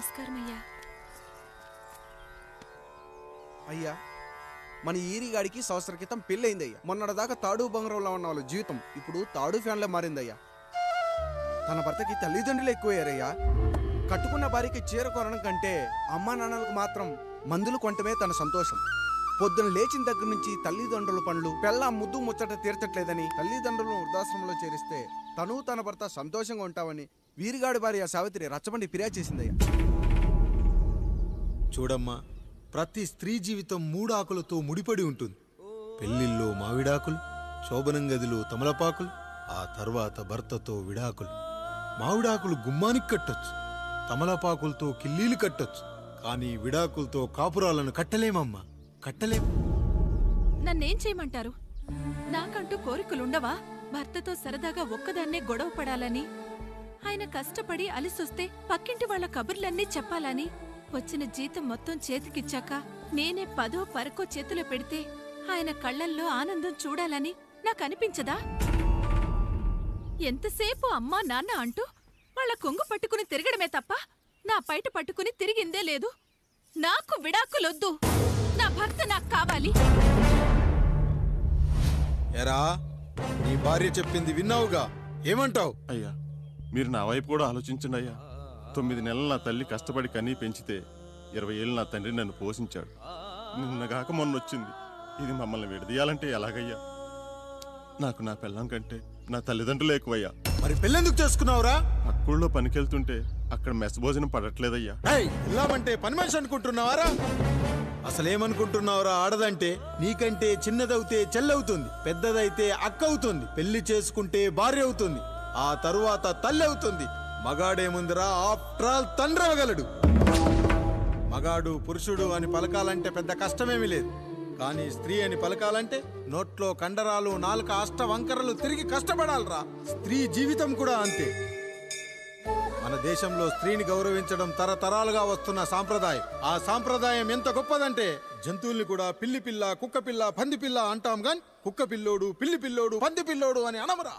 నమస్కారం అయ్యా. అయ్యా, మన ఈరిగాడికి సంవత్సరం క్రితం పెళ్ళయిందయ్యా. మొన్నటిదాకా తాడు బంగారంలో ఉన్న వాళ్ళ జీవితం ఇప్పుడు తాడు ఫ్యాన్లో మారిందయ్యా. తన భర్తకి తల్లిదండ్రులు ఎక్కువయ్యారయ్యా. కట్టుకున్న భార్యకి చీర కొనడం కంటే అమ్మా నాన్నలకు మాత్రం మందులు కొనటమే తన సంతోషం. పొద్దున లేచిన దగ్గర నుంచి తల్లిదండ్రుల పనులు పెళ్ళ ముద్దు ముచ్చట తీర్చట్లేదని తల్లిదండ్రులను వృద్ధాశ్రమంలో చేరిస్తే తను తన భర్త సంతోషంగా ఉంటామని వీరిగాడి భార్య సావిత్రి రచ్చబండి ఫిర్యాదు చేసిందయ్యా. చూడమ్మా, ప్రతి స్త్రీ జీవితం 3 ఆకులతో ముడిపడి ఉంటుంది. పెళ్లిల్లో మావిడాకులు, శోభనం గదిలో తమలపాకులు, ఆ తర్వాత భర్తతో విడాకులు. మావిడాకులు గుమ్మానికి కట్టొచ్చు, తమలపాకులతో కిల్లీలు కట్టొచ్చు, కానీ విడాకులతో కాపురాలను కట్టలేమమ్మా, కట్టలేం. నన్నేం చేయమంటారు? నాకంటూ కోరికలుండవా? భర్తతో సరదాగా ఒక్కదాన్నే గొడవ పడాలని, ఆయన కష్టపడి అలిసొస్తే పక్కింటి వాళ్ల కబుర్లన్నీ చెప్పాలని, వచ్చిన జీతం మొత్తం చేతికిచ్చాక నేనే 10ో 12కో చేతిలో పెడితే ఆయన కళ్లల్లో ఆనందం చూడాలని నాకనిపించదా? ఎంతసేపు అమ్మా నాన్న అంటూ వాళ్ల కొంగు పట్టుకుని తిరగడమే తప్ప నా పైట పట్టుకుని తిరిగిందే లేదు. నాకు విడాకులొద్దు, నా భర్త నాకు కావాలి. ఎరా, నీ భార్య చెప్పింది విన్నావుగా, ఏమంటావు? అయ్యా, మీరు నా వైపు కూడా ఆలోచించండి అయ్యా. 9 నెలలు నా తల్లి కష్టపడి కన్నీ పెంచితే 20 ఏళ్ళు నా తండ్రి నన్ను పోషించాడు. నిన్నగాక మొన్నొచ్చింది. ఇది మమ్మల్ని విడదీయాలంటే ఎలాగయ్యా? నాకు నా పిల్లం కంటే నా తల్లిదండ్రులు ఎక్కువయ్యా. మరి పెళ్ళెందుకు చేసుకున్నావురా? అక్కుల్లో పనికెళ్తుంటే అక్కడ మెస్ భోజనం పడట్లేదయ్యా. ఇల్లామంటే పని మనిషి అనుకుంటున్నావారా? అసలేమనుకుంటున్నావురా? ఆడదంటే నీకంటే చిన్నదవుతే చెల్లవుతుంది, పెద్దదైతే అక్క అవుతుంది, పెళ్లి చేసుకుంటే భార్య అవుతుంది, ఆ తరువాత తల్లి అవుతుంది. మగాడేముందిరా, ఆఫ్టర్ ఆల్ తండ్రి అవ్వగలడు. మగాడు పురుషుడు అని పలకాలంటే పెద్ద కష్టమేమీ లేదు. కానీ స్త్రీ అని పలకాలంటే నోట్లో కండరాలు, నాలుక అష్టవంకరలు తిరిగి కష్టపడాలరా. స్త్రీ జీవితం కూడా అంతే. మన దేశంలో స్త్రీని గౌరవించడం తరతరాలుగా వస్తున్న సాంప్రదాయం. ఆ సాంప్రదాయం ఎంత గొప్పదంటే జంతువుల్ని కూడా పిల్లి పిల్ల, కుక్క పిల్ల, పంది పిల్ల అంటాం గాని కుక్క పిల్లోడు, పిల్లి పిల్లోడు, పంది పిల్లోడు అని అనమరా.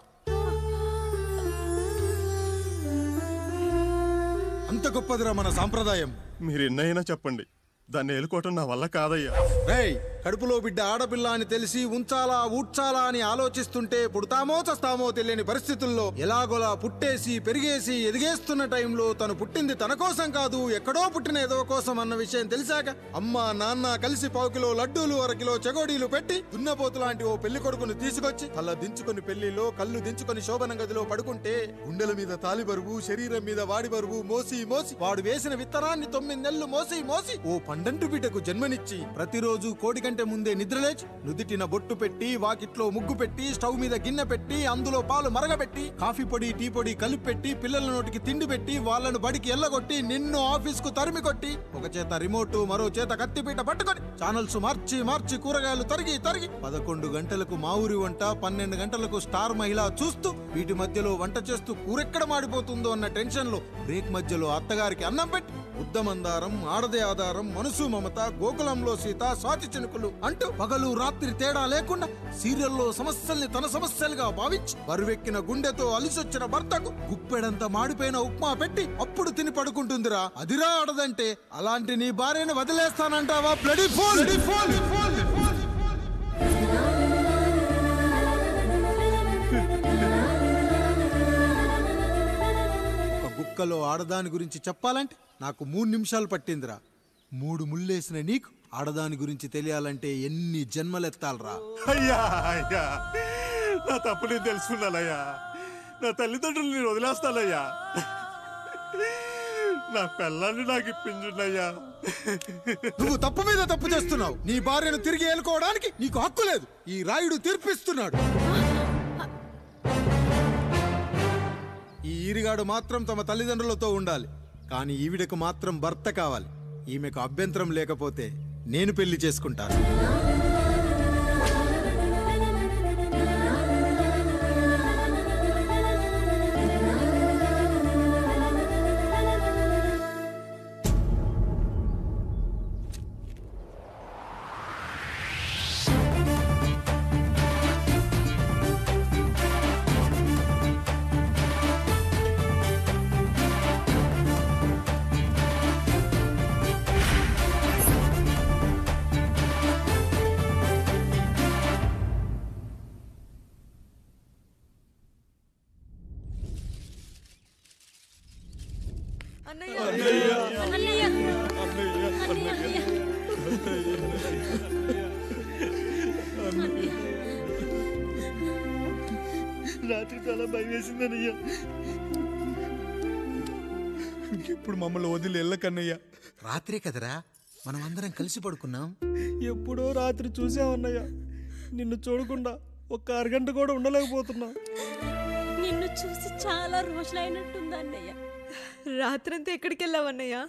అంత గొప్పదిరా మన సాంప్రదాయం. మీరు ఎన్నైనా చెప్పండి, దాన్ని ఏలుకోవటం నా వల్ల కాదయ్యా. రేయ్, కడుపులో బిడ్డ ఆడపిల్ల అని తెలిసి ఉంచాలా ఊడ్చాలా అని ఆలోచిస్తుంటే పుడతామో చస్తామో తెలియని పరిస్థితుల్లో ఎలాగోలా పుట్టేసి పెరిగేసి ఎదిగేస్తున్న టైంలో తను పుట్టింది తన కోసం కాదు, ఎక్కడో పుట్టిన ఏదో కోసం అన్న విషయం తెలిసాక అమ్మ నాన్న కలిసి 1 కిలో లడ్డూలు, 1 కిలో చెగోడీలు పెట్టి దున్నపోతు లాంటి ఓ పెళ్లి కొడుకును తీసుకొచ్చి తల దించుకుని పెళ్లిలో కళ్ళు దించుకుని శోభన గదిలో పడుకుంటే గుండెల మీద తాలి బరువు, శరీరం మీద వాడి బరువు మోసి మోసి వాడు వేసిన విత్తనాన్ని 9 నెలలు మోసి మోసి ఓ పండంటు బిడ్డకు జన్మనిచ్చి ప్రతిరోజు కోడి కంటే ముందే నిద్రలేచి నుదిటిన బొట్టు పెట్టి, వాకిట్లో ముగ్గు పెట్టి, స్టవ్ మీద గిన్నె పెట్టి, అందులో పాలు మరగబెట్టి, కాఫీ పొడి టీ పొడి కలిపి పెట్టి, పిల్లల నోటికి తిండి పెట్టి, వాళ్ళను బడికి ఎల్లగొట్టి, నిన్ను ఆఫీస్ కు తరిమి కొట్టి, ఒక చేత రిమోట్ మరో చేత కత్తిపీట పట్టుకొని ఛానల్స్ మార్చి మార్చి కూరగాయలు తరిగి తరిగి 11 గంటలకు మా ఊరి వంట, 12 గంటలకు స్టార్ మహిళ చూస్తూ వీటి మధ్యలో వంట చేస్తూ కూరెక్కడ మాడిపోతుందో అన్న టెన్షన్ లో బ్రేక్ మధ్యలో అత్తగారికి అన్నం పెట్టి ఉద్దమందారం, ఆడదే ఆధారం, మనసు మమత, గోకులంలో సీత, స్వాతి చినుకులు అంటూ పగలు రాత్రి తేడా లేకుండా సీరియల్లో సమస్యల్ని తన సమస్యలుగా భావించి బరువెక్కిన గుండెతో అలిసొచ్చిన భర్తకు గుప్పెడంత మాడిపోయిన ఉప్మా పెట్టి అప్పుడు తిని పడుకుంటుందిరా. అదిరా ఆడదంటే. అలాంటి నీ భార్యను వదిలేస్తానంటావా? Bloody fool! కుక్కలో ఆడదాని గురించి చెప్పాలంటే నాకు 3 నిమిషాలు పట్టిందిరా. 3 ముళ్ళేసిన నీకు ఆడదాని గురించి తెలియాలంటే ఎన్ని జన్మలెత్తాలరా. అయ్యా అయ్యా, నా తప్పు నేను తెలుసుకున్నానయ్యా. నా తల్లిదండ్రులు నేను వదిలేస్తానయ్యా. నా పిల్లల్ని నాకు ఇప్పించుండయ్యా. నువ్వు తప్పు మీద తప్పు చేస్తున్నావు. నీ భార్యను తిరిగి ఏలుకోవడానికి నీకు హక్కు లేదు. ఈ రాయుడు తీర్పిస్తున్నాడు. ఈ ఈరిగాడు మాత్రం తమ తల్లిదండ్రులతో ఉండాలి, కానీ ఈవిడకు మాత్రం భర్త కావాలి. ఈమెకు అభ్యంతరం లేకపోతే నేను పెళ్లి చేసుకుంటాను. రాత్రి చాలా భయం వేసిందనయ్యా. ఇప్పుడు మమ్మల్ని వదిలి వెళ్ళకన్నయ్యా. రాత్రే కదరా మనం అందరం కలిసి పడుకున్నాం. ఎప్పుడో రాత్రి చూసామన్నయ్యా. నిన్ను చూడకుండా ఒక్క అరగంట కూడా ఉండలేకపోతున్నా. నిన్ను చూసి చాలా రోజులైనట్టుంది అన్నయ్య. రాత్రంతా ఎక్కడికి వెళ్ళావన్నయ్యా?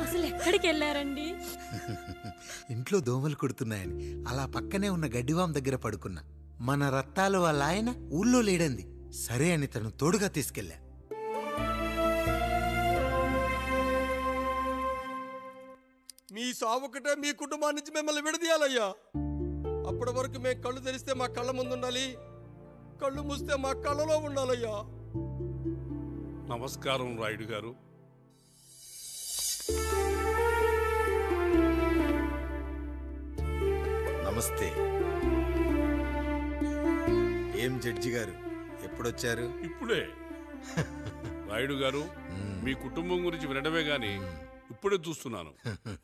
అసలు ఎక్కడికి వెళ్ళారండి? ఇంట్లో దోమలు కుడుతున్నాయని అలా పక్కనే ఉన్న గడ్డివాం దగ్గర పడుకున్నా. మన రత్తాలు వాళ్ళ ఆయన ఊళ్ళో లేడంది. సరే అని తను తోడుగా తీసుకెళ్ళా. మీ సావుకటే మీ కుటుంబాన్ని నుంచి మిమ్మల్ని విడదీయాలయ్యా. అప్పటి వరకు మేము కళ్ళు తెరిస్తే మా కళ్ళ ముందు ఉండాలి, కళ్ళు మూస్తే మా కళ్ళలో ఉండాలయ్యా. నమస్కారం రాయుడు గారు. నమస్తే. ఏం జడ్జి గారు ఎప్పుడొచ్చారు? ఇప్పుడే. రాయుడు గారు, మీ కుటుంబం గురించి వినడమే గాని ఇప్పుడే చూస్తున్నాను.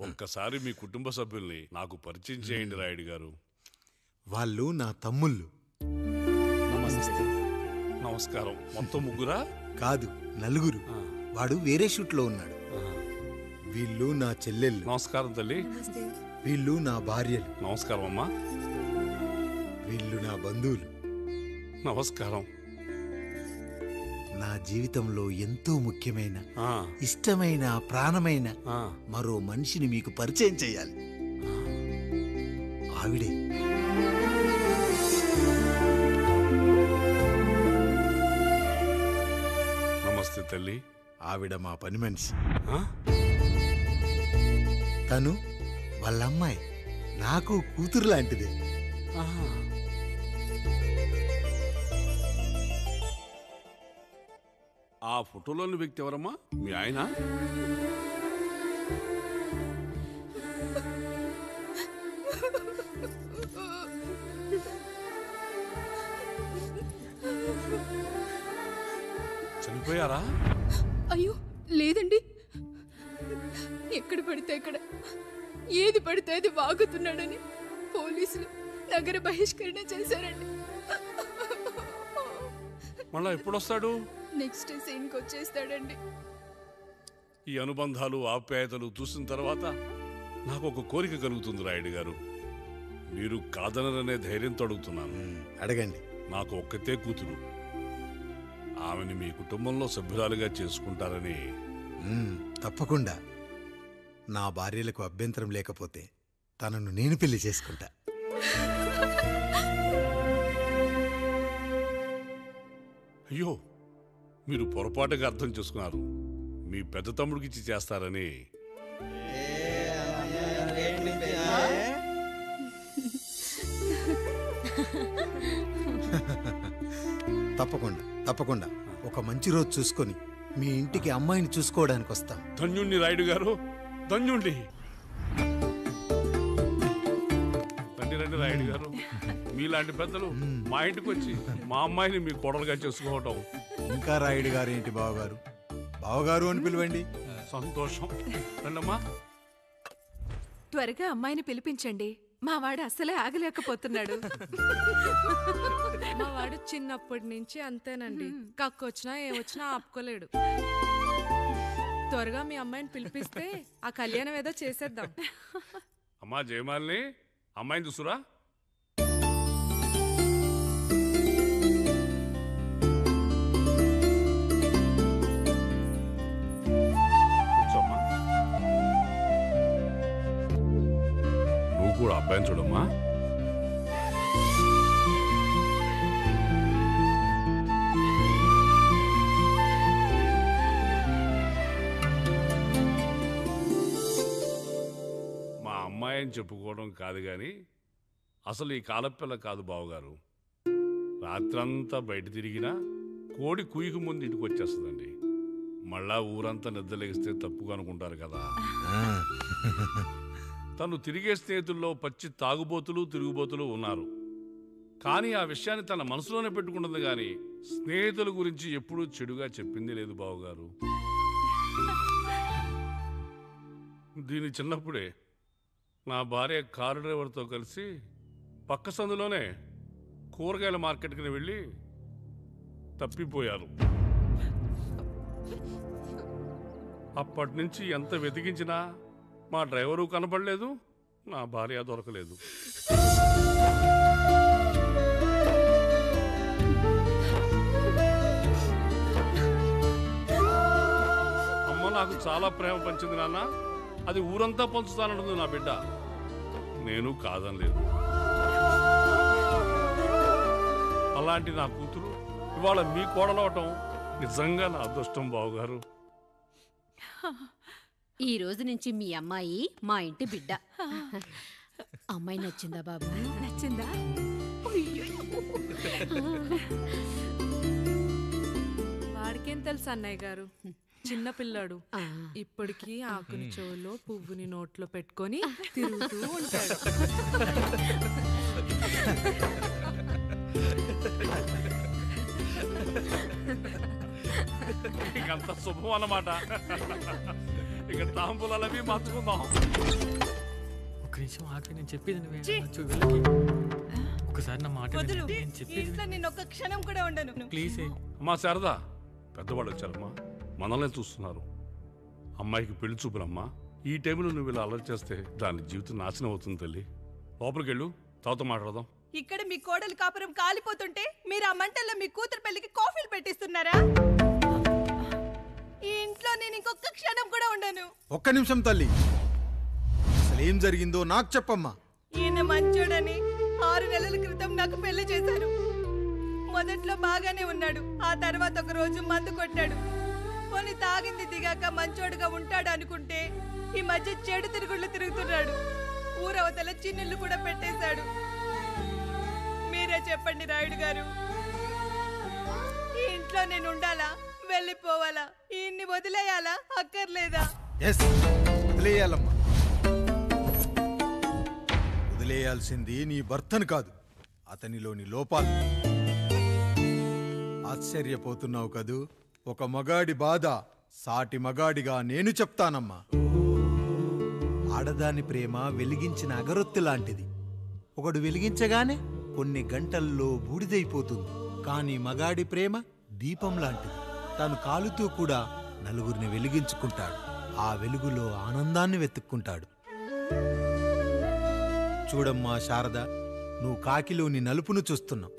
ఒక్కసారి మీ కుటుంబ సభ్యుల్ని నాకు పరిచయం చేయండి రాయుడు గారు. వాళ్ళు నా తమ్ముళ్ళు. నమస్కారం. మొత్తం ముగ్గురా? కాదు, నలుగురు. వాడు వేరే షూట్లో ఉన్నాడు. వీళ్ళు నా చెల్లెళ్ళు. నమస్కారం తల్లి. వీళ్ళు నా భార్యలు. నమస్కారం అమ్మా. వీళ్ళు నా బంధువులు. నమస్కారం. నా జీవితంలో ఎంతో ముఖ్యమైన, ఇష్టమైన, ప్రాణమైన మరో మనిషిని మీకు పరిచయం చేయాలి. ఆవిడే నమస్తే తల్లి. ఆవిడ మా పని మనిషి. తను వాళ్ళ అమ్మాయి. నాకు కూతురు లాంటిదే. ఆ ఫోటోలోని వ్యక్తి ఎవరమ్మా? మీ ఆయన? చనిపోయారా? అయ్యో లేదండి. ఎక్కడ పడితే అక్కడ, ఏది పడితే అది వాగుతున్నాడని పోలీసులు నగర బహిష్కరణ చేశారండి. మళ్ళా ఎప్పుడొస్తాడు? నెక్స్ట్ సీన్కి వచ్చేస్తాడండి. ఈ అనుబంధాలు, ఆప్యాయతలు చూసిన తర్వాత నాకు ఒక కోరిక కలుగుతుంది రాయుడు గారు. మీరు కాదనరనే ధైర్యంతో అడుగుతున్నాను. అడగండి. నాకు ఒక్కతే కూతురు. ఆమెని మీ కుటుంబంలో సభ్యురాలుగా చేసుకుంటారని. తప్పకుండా. నా భార్యలకు అభ్యంతరం లేకపోతే తనను నేను పెళ్లి చేసుకుంటా. అయ్యో, మీరు పొరపాటుగా అర్థం చేసుకున్నారు. మీ పెద్ద తమ్ముడికి ఇచ్చి చేస్తారని. తప్పకుండా తప్పకుండా ఒక మంచి రోజు చూసుకొని మీ ఇంటికి అమ్మాయిని చూసుకోవడానికి వస్తాం. ధన్యుణ్ణి రాయుడు గారు, ధన్యుణ్ణి. రండి రండి రాయుడు గారు. మీలాంటి పెద్దలు మా ఇంటికి వచ్చి మా అమ్మాయిని మీ కోడలుగా చేసుకోవటం. ఇంకా రాయుడు గారు ఏంటి బావగారు? బావగారు అని పిలవండి. సంతోషం. రండమ్మా. త్వరగా అమ్మాయిని పిలిపించండి. మా వాడు అసలే ఆగలేకపోతున్నాడు. మా వాడు చిన్నప్పటి నుంచి అంతేనండి. కక్కొచ్చినా ఏమొచ్చినా ఆపుకోలేడు. త్వరగా మీ అమ్మాయిని పిలిపిస్తే ఆ కళ్యాణం ఏదో చేసేద్దాం. అమ్మా జయమాలిని, అమ్మాయిని చూసురా. కూర్చోమ్మా. నువ్వు కూడా అబ్బాయిని చూడమ్మా. అమ్మాయిని చెప్పుకోవడం కాదు కానీ అసలు ఈ కాలపిల్ల కాదు బావగారు. రాత్రంతా బయట తిరిగినా కోడి కుయ్యకు ముందు ఇంటికి వచ్చేస్తుందండి. మళ్ళా ఊరంతా నిద్రలేగిస్తే తప్పుగా అనుకుంటారు కదా. తను తిరిగే స్నేహితుల్లో పచ్చి తాగుబోతులు, తిరుగుబోతులు ఉన్నారు. కానీ ఆ విషయాన్ని తన మనసులోనే పెట్టుకుంటుంది కానీ స్నేహితుల గురించి ఎప్పుడూ చెడుగా చెప్పింది లేదు బావగారు. దీని చిన్నప్పుడే నా భార్య కారు డ్రైవర్తో కలిసి పక్క సందులోనే కూరగాయల మార్కెట్కి వెళ్ళి తప్పిపోయారు. అప్పటి నుంచి ఎంత వెతికించినా మా డ్రైవరు కనపడలేదు, నా భార్య దొరకలేదు. అమ్మ నాకు చాలా ప్రేమ పంచింది నాన్న, అది ఊరంతా పంచుతానంటుంది నా బిడ్డ. నేను కాదనలేదు. అలాంటి నా కూతురు ఇవాళ మీ కోడలవటం నిజంగా నా అదృష్టం బావగారు. ఈ రోజు నుంచి మీ అమ్మాయి మా ఇంటి బిడ్డ. అమ్మాయి నచ్చిందా బాబు? నచ్చిందా? వాడికేం తెలుసు అన్నయ్య గారు, చిన్న పిల్లాడు. ఇప్పటికీ ఆకుని చెవులో పువ్వుని నోట్లో పెట్టుకొని తిరుగుతూ ఉంటాడు. ఇకంత శుభం అన్నమాట. ఇక తాంబూలవి మార్చుకుందాం. ఒక్క నిమిషం ఆగి, నేను చెప్పేది ఒకసారి నా మాట నేను ఒక్క క్షణం కూడా ఉండను. ప్లీజ్. అమ్మా శారదా, పెద్దవాళ్ళు వచ్చారమ్మా, మనల్ని చూస్తున్నారు. అమ్మాయికి పెళ్లి చూపులమ్మా. ఈ టైంలో నువ్వు ఇలా అలర్ట్ చేస్తే దాని జీవితం నాశనం అవుతుంది తల్లి. లోపలికి వెళ్ళు, తాతో మాట్లాడదాం. ఇక్కడ మీ కోడలు కాపురం కాలిపోతుంటే మీరు ఆ మంటల్లో మీ కూతురు పెళ్లికి కాఫీలు పెట్టిస్తున్నారా? ఈ ఇంట్లో నేను ఇంకొక క్షణం కూడా ఉండను. ఒక్క నిమిషం తల్లి, అసలేం జరిగిందో నాకు చెప్పమ్మా. ఈయన మంచోడని 6 నెలల క్రితం నాకు పెళ్లి చేశారు. మొదట్లో బాగానే ఉన్నాడు, ఆ తర్వాత ఒక రోజు మందు కొట్టాడు. పోనీ తాగింది దిగాక మంచోడుగా ఉంటాడు అనుకుంటే ఈ మధ్య చెడు తిరుగుళ్ళు తిరుగుతున్నాడు. ఊరవతల చిన్నిళ్ళు కూడా పెట్టేశాడు. మీరే చెప్పండి రాయుడు గారు, ఈ ఇంట్లో నేను ఉండాలా, వెళ్ళిపోవాలా, ఈయన్ని వదిలేయాలా, అక్కర్లేదా? వదిలేయాలమ్మా. వదిలేయాల్సింది నీ భర్తను కాదు, అతనిలోని లోపాలు. ఆశ్చర్యపోతున్నావు కదూ? ఒక మగాడి బాధ సాటి మగాడిగా నేను చెప్తానమ్మా. ఆడదాని ప్రేమ వెలిగించిన అగరొత్తి లాంటిది. ఒకడు వెలిగించగానే కొన్ని గంటల్లో బూడిదైపోతుంది. కానీ మగాడి ప్రేమ దీపం లాంటిది. తాను కాలుతూ కూడా నలుగురిని వెలిగించుకుంటాడు. ఆ వెలుగులో ఆనందాన్ని వెతుక్కుంటాడు. చూడమ్మా శారద, నువ్వు కాకిలోని నలుపును చూస్తున్నావు,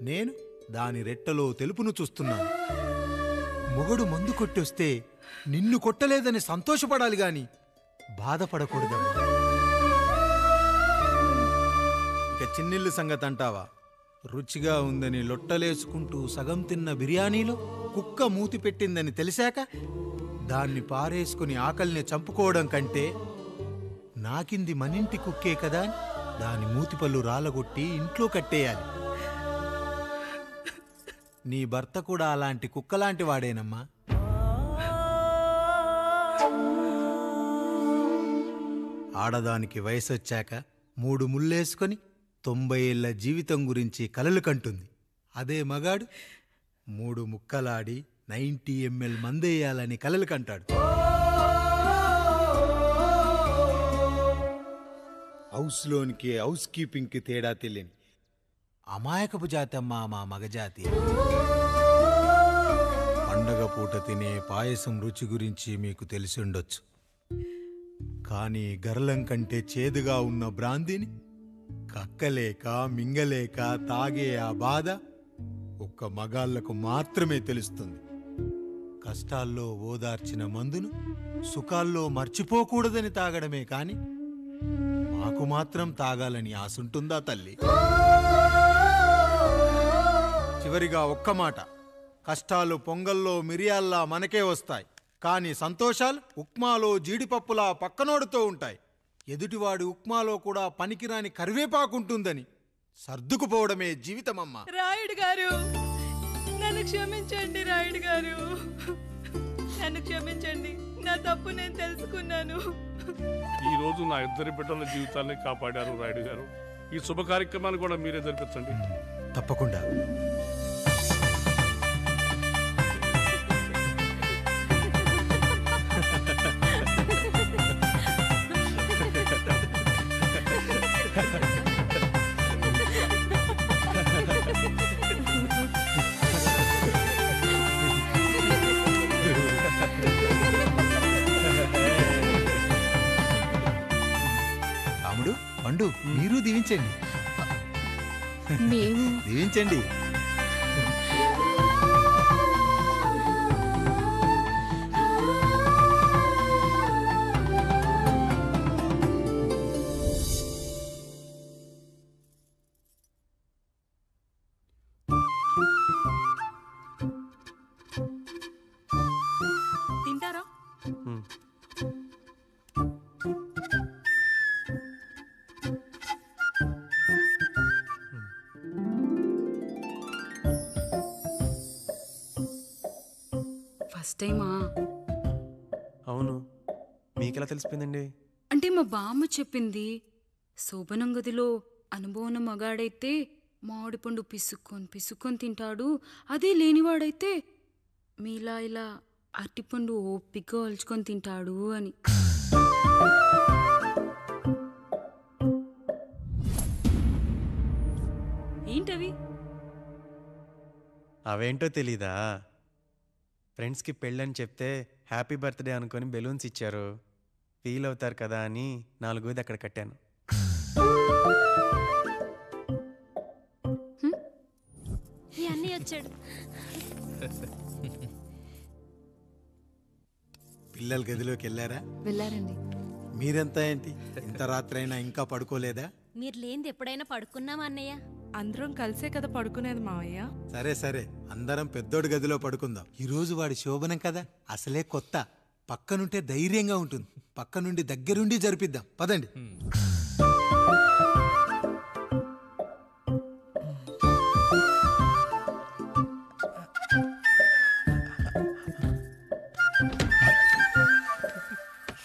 నేను దాని రెట్టలో తెలుపును చూస్తున్నాను. మొగడు మందు కొట్టొస్తే నిన్ను కొట్టలేదని సంతోషపడాలి గాని బాధపడకూడదమ్మా. ఇక చిన్నిల్లు సంగతి అంటావా? రుచిగా ఉందని లొట్టలేసుకుంటూ సగం తిన్న బిర్యానీలో కుక్క మూతి పెట్టిందని తెలిసాక దాన్ని పారేసుకుని ఆకలిని చంపుకోవడం కంటే నాకింది మనింటి కుక్కే కదా దాని మూతిపళ్ళు రాలగొట్టి ఇంట్లో కట్టేయాలి. నీ భర్త కూడా అలాంటి కుక్కలాంటి వాడేనమ్మా. ఆడదానికి వయసొచ్చాక 3 ముళ్ళేసుకొని 90 ఏళ్ల జీవితం గురించి కలలు కంటుంది. అదే మగాడు 3 ముక్కలాడి 90 ml మందేయాలని కలలు కంటాడు. హౌస్లోనికి హౌస్ కీపింగ్కి తేడా తెలియని అమాయకపు జాతి అమ్మా మా మగజాతి. పండగ పూట తినే పాయసం రుచి గురించి మీకు తెలిసి ఉండొచ్చు. కానీ గరళం కంటే చేదుగా ఉన్న బ్రాందీని కక్కలేక మింగలేక తాగే ఆ బాధ ఒక్క మగాళ్లకు మాత్రమే తెలుస్తుంది. కష్టాల్లో ఓదార్చిన మందును సుఖాల్లో మర్చిపోకూడదని తాగడమే కాని మాకు మాత్రం తాగాలని ఆశుంటుందా తల్లి? చివరిగా ఒక్క మాట, కష్టాలు పొంగల్లో మిరియాల్లా మనకే వస్తాయి, కానీ సంతోషాలు ఉప్మాలో జీడిపప్పులా పక్కనోడుతో ఉంటాయి. ఎదుటివాడి ఉప్మాలో కూడా పనికిరాని కరివేపాకుంటుందని సర్దుకుపోవడమే జీవితమమ్మా. రాయుడు గారు, నన్ను క్షమించండి. రాయుడు గారు, నన్ను క్షమించండి. నా తప్పు నేను తెలుసుకున్నాను. ఈ రోజు నా 2 బిడ్డల జీవితాన్ని కాపాడారు రాయుడు గారు. ఈ శుభ కార్యక్రమాన్ని కూడా మీరే జరిపించండి. తప్పకుండా. దీవించండి మేము దీవించండి. తింటారా? ఫస్ట్ టైమా? అవును, మీకెలా తెలిసిపోయిందండి? అంటే మా బామ్మ చెప్పింది. శోభనం గదిలో అనుభవం మగాడైతే మామిడిపండు పిసుక్కొని తింటాడు, అదే లేనివాడైతే మీలా ఇలా అరటిపండు ఓపిగ్గా ఒలుచుకొని తింటాడు అని. ఏంటవి? అవేంటో తెలీదా? ఫ్రెండ్స్కి పెళ్ళని చెప్తే హ్యాపీ బర్త్డే అనుకొని బెలూన్స్ ఇచ్చారు, ఫీల్ అవుతారు కదా అని 4 అక్కడ కట్టాను. ఈ అన్నీ వచ్చాడు. పిల్లల గదిలోకి వెళ్ళారా? వెళ్ళారండి. మీరెంతా ఏంటి ఇంత రాత్రైనా ఇంకా పడుకోలేదా? మీరు లేనిది ఎప్పుడైనా పడుకున్నామా అన్నయ్య? అందరం కలిసే కదా పడుకునేది మావయ్య. సరే సరే, అందరం పెద్దోడి గదిలో పడుకుందాం. ఈరోజు వాడి శోభనం కదా, అసలే కొత్త. పక్కనుంటే ధైర్యంగా ఉంటుంది, పక్క నుండి దగ్గరుండి జరిపిద్దాం. పదండి.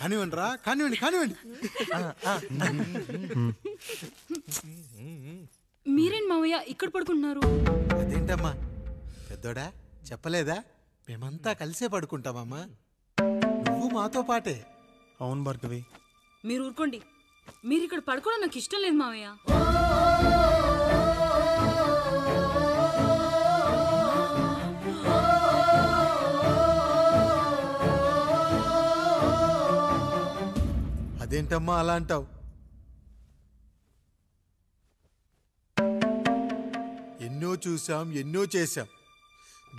కానివ్వండి రా, కానివ్వండి కానివ్వండి. మీరేంటి మావయ్య ఇక్కడ పడుకుంటున్నారు? అదేంటమ్మా పెద్దోడా, చెప్పలేదా? మేమంతా కలిసే పడుకుంటామమ్మా, నువ్వు మాతో పాటే. అవును భార్గవి. మీరు ఊరుకోండి, మీరు ఇక్కడ పడుకోవడం నాకు ఇష్టం లేదు మావయ్య. అదేంటమ్మా అలా అంటావు? ఎన్నో చూసాం, ఎన్నో చేశాం.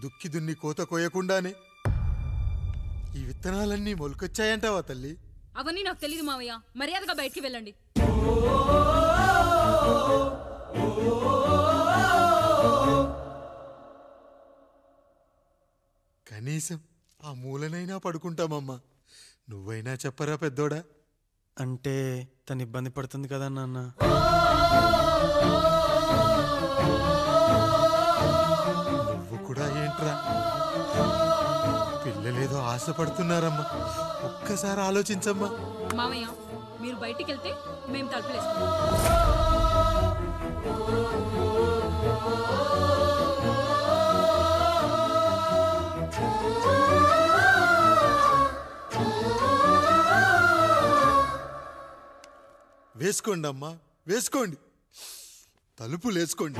దుక్కి దున్ని కోత కోయకుండానే ఈ విత్తనాలన్నీ మొలకొచ్చాయంటావా తల్లి? అవన్నీ నాకు తెలీదు మావయ్య, మర్యాదగా బయటికి వెళ్ళండి. కనీసం ఆ మూలనైనా పడుకుంటామమ్మా. నువ్వైనా చెప్పరా పెద్దోడా? అంటే తను ఇబ్బంది పడుతుంది కదా నాన్న. నువ్వు కూడా ఏంట్రా, పిల్లలేదో ఆశపడుతున్నారమ్మా. ఒక్కసారి ఆలోచించమ్మా. మావయ్య మీరు బయటికి వెళ్తే మేము తలుపులేసుకుంటాం. వేసుకోండి అమ్మా, వేసుకోండి, తలుపులు వేసుకోండి.